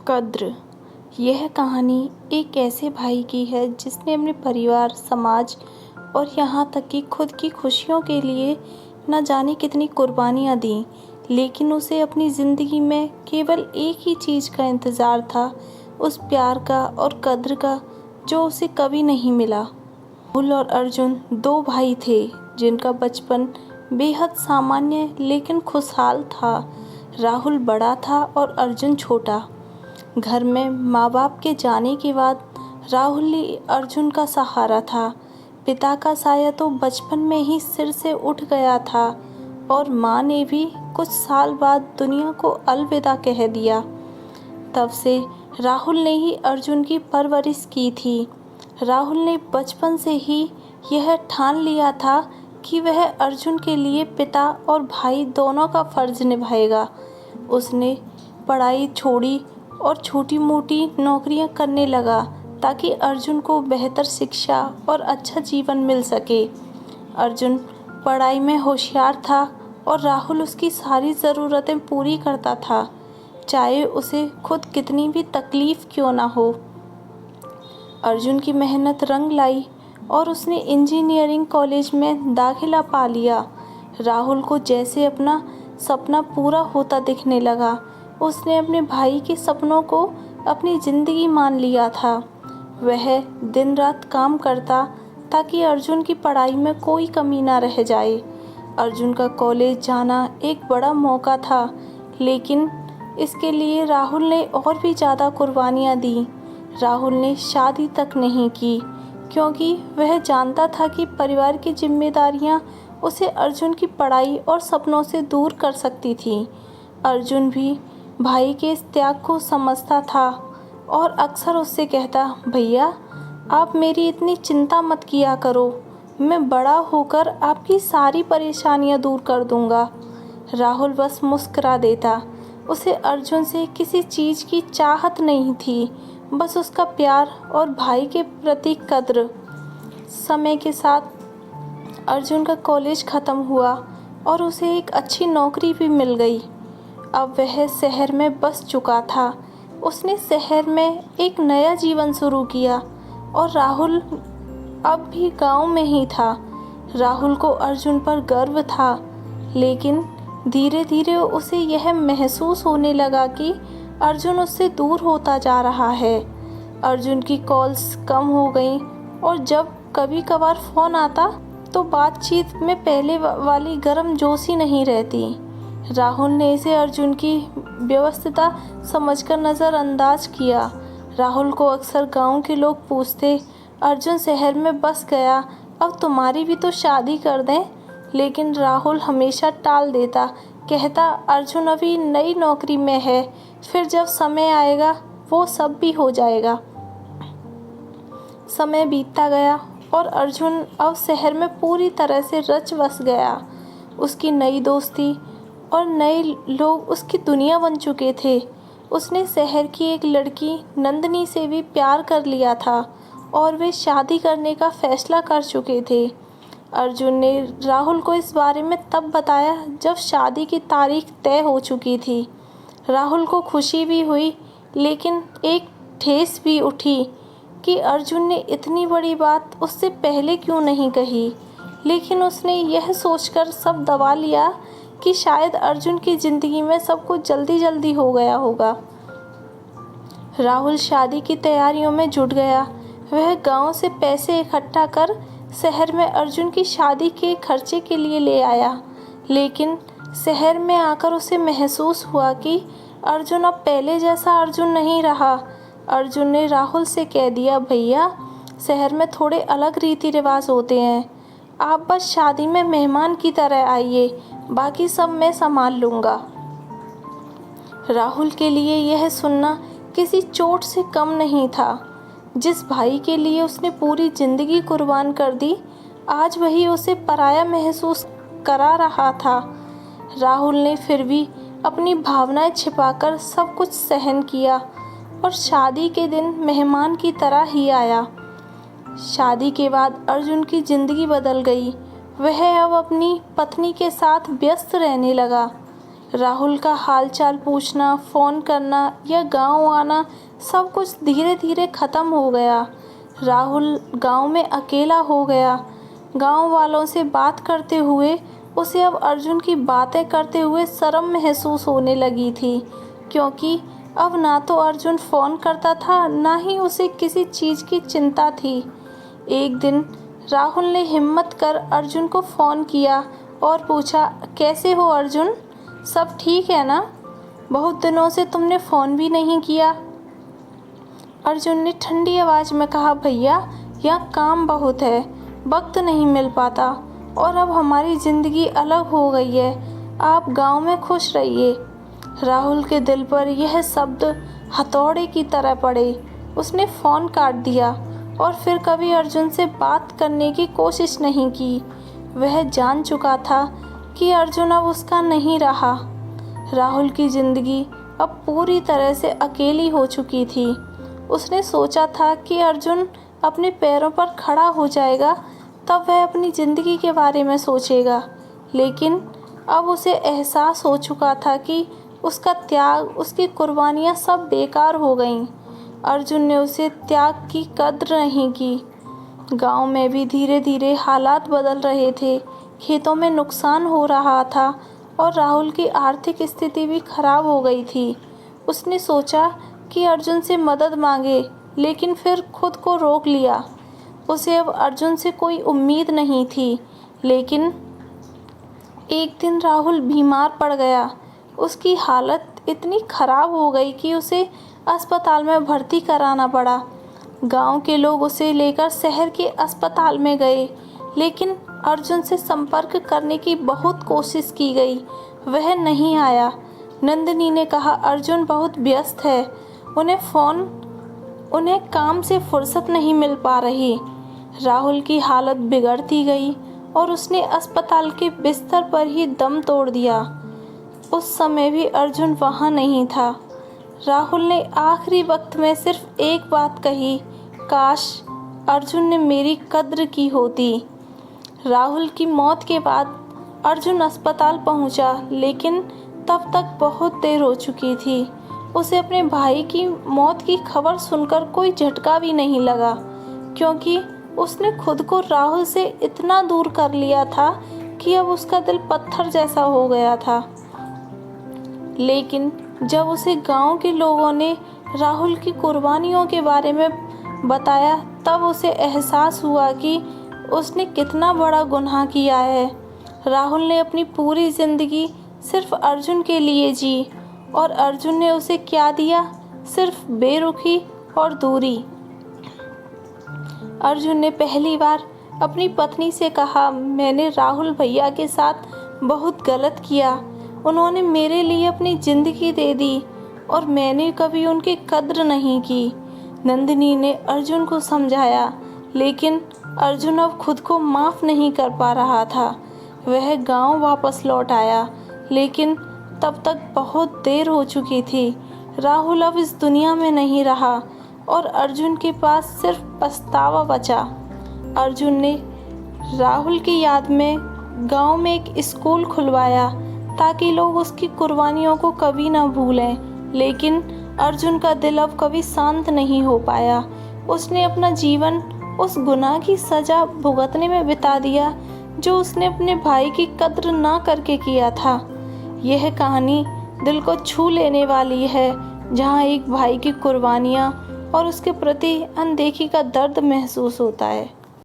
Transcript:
कद्र। यह कहानी एक ऐसे भाई की है जिसने अपने परिवार, समाज और यहाँ तक कि खुद की खुशियों के लिए न जाने कितनी कुर्बानियाँ दीं, लेकिन उसे अपनी ज़िंदगी में केवल एक ही चीज़ का इंतज़ार था, उस प्यार का और कद्र का जो उसे कभी नहीं मिला। राहुल और अर्जुन दो भाई थे जिनका बचपन बेहद सामान्य लेकिन खुशहाल था। राहुल बड़ा था और अर्जुन छोटा। घर में माँ बाप के जाने के बाद राहुल ही अर्जुन का सहारा था। पिता का साया तो बचपन में ही सिर से उठ गया था और माँ ने भी कुछ साल बाद दुनिया को अलविदा कह दिया। तब से राहुल ने ही अर्जुन की परवरिश की थी। राहुल ने बचपन से ही यह ठान लिया था कि वह अर्जुन के लिए पिता और भाई दोनों का फर्ज निभाएगा। उसने पढ़ाई छोड़ी और छोटी मोटी नौकरियां करने लगा ताकि अर्जुन को बेहतर शिक्षा और अच्छा जीवन मिल सके। अर्जुन पढ़ाई में होशियार था और राहुल उसकी सारी ज़रूरतें पूरी करता था, चाहे उसे खुद कितनी भी तकलीफ़ क्यों ना हो। अर्जुन की मेहनत रंग लाई और उसने इंजीनियरिंग कॉलेज में दाखिला पा लिया। राहुल को जैसे अपना सपना पूरा होता दिखने लगा। उसने अपने भाई के सपनों को अपनी ज़िंदगी मान लिया था। वह दिन रात काम करता ताकि अर्जुन की पढ़ाई में कोई कमी ना रह जाए। अर्जुन का कॉलेज जाना एक बड़ा मौका था, लेकिन इसके लिए राहुल ने और भी ज़्यादा कुर्बानियाँ दी। राहुल ने शादी तक नहीं की क्योंकि वह जानता था कि परिवार की जिम्मेदारियाँ उसे अर्जुन की पढ़ाई और सपनों से दूर कर सकती थी। अर्जुन भी भाई के इस त्याग को समझता था और अक्सर उससे कहता, भैया आप मेरी इतनी चिंता मत किया करो, मैं बड़ा होकर आपकी सारी परेशानियां दूर कर दूंगा। राहुल बस मुस्कुरा देता। उसे अर्जुन से किसी चीज़ की चाहत नहीं थी, बस उसका प्यार और भाई के प्रति कद्र। समय के साथ अर्जुन का कॉलेज ख़त्म हुआ और उसे एक अच्छी नौकरी भी मिल गई। अब वह शहर में बस चुका था। उसने शहर में एक नया जीवन शुरू किया और राहुल अब भी गांव में ही था। राहुल को अर्जुन पर गर्व था, लेकिन धीरे धीरे उसे यह महसूस होने लगा कि अर्जुन उससे दूर होता जा रहा है। अर्जुन की कॉल्स कम हो गईं और जब कभी कभार फ़ोन आता तो बातचीत में पहले वाली गर्म जोशी नहीं रहती। राहुल ने इसे अर्जुन की व्यस्तता समझकर नज़रअंदाज किया। राहुल को अक्सर गांव के लोग पूछते, अर्जुन शहर में बस गया, अब तुम्हारी भी तो शादी कर दें। लेकिन राहुल हमेशा टाल देता, कहता अर्जुन अभी नई नौकरी में है, फिर जब समय आएगा वो सब भी हो जाएगा। समय बीतता गया और अर्जुन अब शहर में पूरी तरह से रच बस गया। उसकी नई दोस्ती और नए लोग उसकी दुनिया बन चुके थे। उसने शहर की एक लड़की नंदनी से भी प्यार कर लिया था और वे शादी करने का फैसला कर चुके थे। अर्जुन ने राहुल को इस बारे में तब बताया जब शादी की तारीख तय हो चुकी थी। राहुल को खुशी भी हुई, लेकिन एक ठेस भी उठी कि अर्जुन ने इतनी बड़ी बात उससे पहले क्यों नहीं कही। लेकिन उसने यह सोचकर सब दबा लिया कि शायद अर्जुन की ज़िंदगी में सब कुछ जल्दी जल्दी हो गया होगा। राहुल शादी की तैयारियों में जुट गया। वह गांव से पैसे इकट्ठा कर शहर में अर्जुन की शादी के खर्चे के लिए ले आया। लेकिन शहर में आकर उसे महसूस हुआ कि अर्जुन अब पहले जैसा अर्जुन नहीं रहा। अर्जुन ने राहुल से कह दिया, भैया शहर में थोड़े अलग रीति रिवाज होते हैं, आप बस शादी में मेहमान की तरह आइए, बाकी सब मैं संभाल लूँगा। राहुल के लिए यह सुनना किसी चोट से कम नहीं था। जिस भाई के लिए उसने पूरी ज़िंदगी कुर्बान कर दी, आज वही उसे पराया महसूस करा रहा था। राहुल ने फिर भी अपनी भावनाएं छिपाकर सब कुछ सहन किया और शादी के दिन मेहमान की तरह ही आया। शादी के बाद अर्जुन की ज़िंदगी बदल गई। वह अब अपनी पत्नी के साथ व्यस्त रहने लगा। राहुल का हालचाल पूछना, फ़ोन करना या गांव आना सब कुछ धीरे धीरे ख़त्म हो गया। राहुल गांव में अकेला हो गया। गांव वालों से बात करते हुए उसे अब अर्जुन की बातें करते हुए शर्म महसूस होने लगी थी, क्योंकि अब ना तो अर्जुन फ़ोन करता था, ना ही उसे किसी चीज़ की चिंता थी। एक दिन राहुल ने हिम्मत कर अर्जुन को फ़ोन किया और पूछा, कैसे हो अर्जुन? सब ठीक है ना? बहुत दिनों से तुमने फ़ोन भी नहीं किया। अर्जुन ने ठंडी आवाज़ में कहा, भैया यहाँ काम बहुत है, वक्त नहीं मिल पाता और अब हमारी ज़िंदगी अलग हो गई है। आप गांव में खुश रहिए। राहुल के दिल पर यह शब्द हथौड़े की तरह पड़े। उसने फ़ोन काट दिया और फिर कभी अर्जुन से बात करने की कोशिश नहीं की। वह जान चुका था कि अर्जुन अब उसका नहीं रहा। राहुल की ज़िंदगी अब पूरी तरह से अकेली हो चुकी थी। उसने सोचा था कि अर्जुन अपने पैरों पर खड़ा हो जाएगा, तब वह अपनी ज़िंदगी के बारे में सोचेगा। लेकिन अब उसे एहसास हो चुका था कि उसका त्याग, उसकी कुर्बानियाँ सब बेकार हो गईं। अर्जुन ने उसे त्याग की कद्र नहीं की। गांव में भी धीरे धीरे हालात बदल रहे थे। खेतों में नुकसान हो रहा था और राहुल की आर्थिक स्थिति भी खराब हो गई थी। उसने सोचा कि अर्जुन से मदद मांगे, लेकिन फिर खुद को रोक लिया। उसे अब अर्जुन से कोई उम्मीद नहीं थी। लेकिन एक दिन राहुल बीमार पड़ गया। उसकी हालत इतनी खराब हो गई कि उसे अस्पताल में भर्ती कराना पड़ा। गांव के लोग उसे लेकर शहर के अस्पताल में गए, लेकिन अर्जुन से संपर्क करने की बहुत कोशिश की गई, वह नहीं आया। नंदिनी ने कहा, अर्जुन बहुत व्यस्त है, उन्हें काम से फुर्सत नहीं मिल पा रही। राहुल की हालत बिगड़ती गई और उसने अस्पताल के बिस्तर पर ही दम तोड़ दिया। उस समय भी अर्जुन वहाँ नहीं था। राहुल ने आखिरी वक्त में सिर्फ एक बात कही, काश अर्जुन ने मेरी कद्र की होती। राहुल की मौत के बाद अर्जुन अस्पताल पहुंचा, लेकिन तब तक बहुत देर हो चुकी थी। उसे अपने भाई की मौत की खबर सुनकर कोई झटका भी नहीं लगा, क्योंकि उसने खुद को राहुल से इतना दूर कर लिया था कि अब उसका दिल पत्थर जैसा हो गया था। लेकिन जब उसे गांव के लोगों ने राहुल की कुर्बानियों के बारे में बताया, तब उसे एहसास हुआ कि उसने कितना बड़ा गुनाह किया है। राहुल ने अपनी पूरी ज़िंदगी सिर्फ अर्जुन के लिए जी, और अर्जुन ने उसे क्या दिया? सिर्फ बेरुखी और दूरी। अर्जुन ने पहली बार अपनी पत्नी से कहा, मैंने राहुल भैया के साथ बहुत गलत किया। उन्होंने मेरे लिए अपनी ज़िंदगी दे दी और मैंने कभी उनकी कद्र नहीं की। नंदिनी ने अर्जुन को समझाया, लेकिन अर्जुन अब खुद को माफ़ नहीं कर पा रहा था। वह गांव वापस लौट आया, लेकिन तब तक बहुत देर हो चुकी थी। राहुल अब इस दुनिया में नहीं रहा और अर्जुन के पास सिर्फ पछतावा बचा। अर्जुन ने राहुल की याद में गांव में एक स्कूल खुलवाया, ताकि लोग उसकी कुर्बानियों को कभी ना भूलें। लेकिन अर्जुन का दिल अब कभी शांत नहीं हो पाया। उसने अपना जीवन उस गुनाह की सज़ा भुगतने में बिता दिया, जो उसने अपने भाई की कद्र ना करके किया था। यह कहानी दिल को छू लेने वाली है, जहाँ एक भाई की कुर्बानियाँ और उसके प्रति अनदेखी का दर्द महसूस होता है।